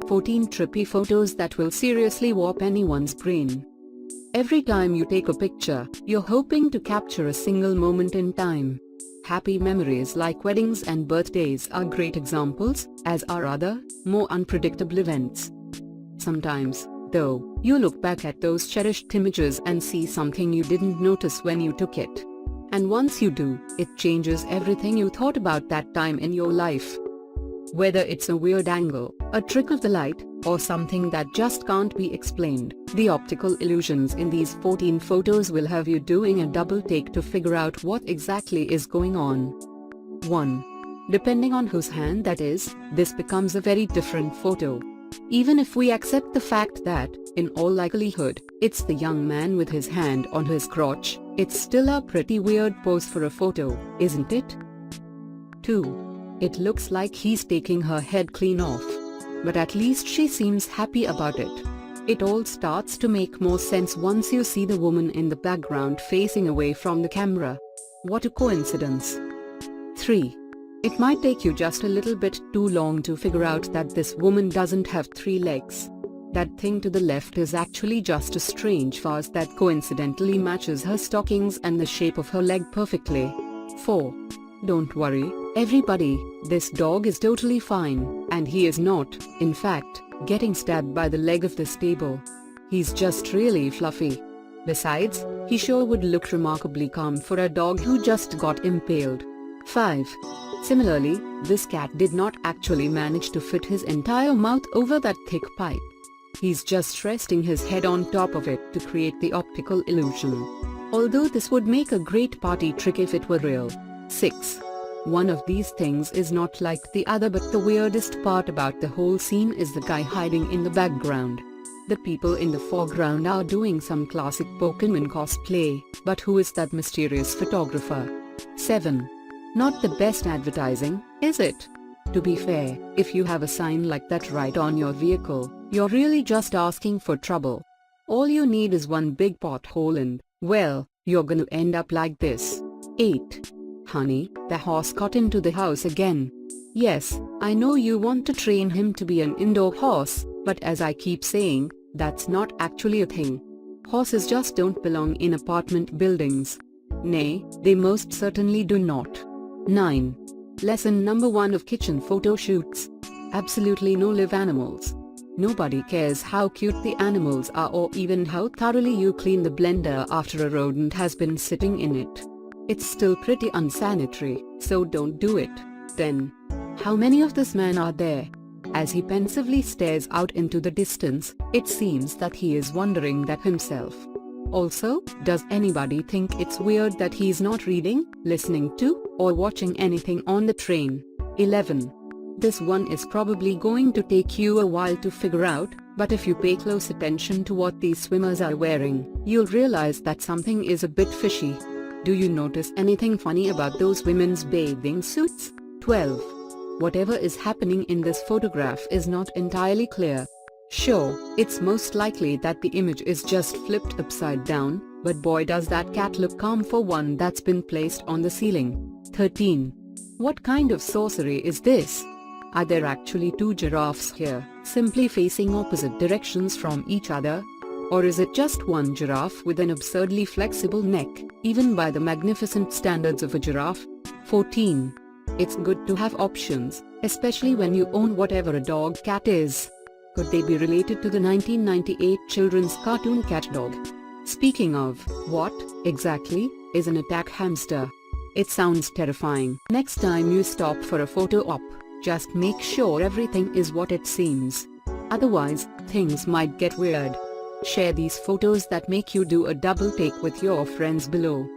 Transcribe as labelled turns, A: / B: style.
A: 14 trippy photos that will seriously warp anyone's brain. Every time you take a picture, you're hoping to capture a single moment in time. Happy memories like weddings and birthdays are great examples, as are other, more unpredictable events. Sometimes, though, you look back at those cherished images and see something you didn't notice when you took it. And once you do, it changes everything you thought about that time in your life. Whether it's a weird angle, a trick of the light, or something that just can't be explained, the optical illusions in these 14 photos will have you doing a double take to figure out what exactly is going on. 1. Depending on whose hand that is, this becomes a very different photo. Even if we accept the fact that, in all likelihood, it's the young man with his hand on his crotch, it's still a pretty weird pose for a photo, isn't it? 2. It looks like he's taking her head clean off. But at least she seems happy about it. It all starts to make more sense once you see the woman in the background facing away from the camera. What a coincidence. 3. It might take you just a little bit too long to figure out that this woman doesn't have 3 legs. That thing to the left is actually just a strange vase that coincidentally matches her stockings and the shape of her leg perfectly. 4. Don't worry, everybody, this dog is totally fine, and he is not, in fact, getting stabbed by the leg of this table. He's just really fluffy. Besides, he sure would look remarkably calm for a dog who just got impaled. 5. Similarly, this cat did not actually manage to fit his entire mouth over that thick pipe. He's just resting his head on top of it to create the optical illusion. Although this would make a great party trick if it were real. 6. One of these things is not like the other, but the weirdest part about the whole scene is the guy hiding in the background. The people in the foreground are doing some classic Pokemon cosplay, but who is that mysterious photographer? 7. Not the best advertising, is it? To be fair, if you have a sign like that right on your vehicle, you're really just asking for trouble. All you need is one big pothole and, well, you're gonna end up like this. 8. Honey, the horse got into the house again. Yes, I know you want to train him to be an indoor horse, but as I keep saying, that's not actually a thing. Horses just don't belong in apartment buildings. Nay, they most certainly do not. 9. Lesson number 1 of kitchen photo shoots. Absolutely no live animals. Nobody cares how cute the animals are or even how thoroughly you clean the blender after a rodent has been sitting in it. It's still pretty unsanitary, so don't do it. 10. How many of this man are there? As he pensively stares out into the distance, it seems that he is wondering that himself. Also, does anybody think it's weird that he's not reading, listening to, or watching anything on the train? 11. This one is probably going to take you a while to figure out, but if you pay close attention to what these swimmers are wearing, you'll realize that something is a bit fishy. Do you notice anything funny about those women's bathing suits? 12. Whatever is happening in this photograph is not entirely clear. Sure, it's most likely that the image is just flipped upside down, but boy does that cat look calm for one that's been placed on the ceiling. 13. What kind of sorcery is this? Are there actually 2 giraffes here, simply facing opposite directions from each other? Or is it just one giraffe with an absurdly flexible neck, even by the magnificent standards of a giraffe? 14. It's good to have options, especially when you own whatever a dog cat is. Could they be related to the 1998 children's cartoon Cat Dog? Speaking of, what, exactly, is an attack hamster? It sounds terrifying. Next time you stop for a photo op, just make sure everything is what it seems. Otherwise, things might get weird. Share these photos that make you do a double take with your friends below.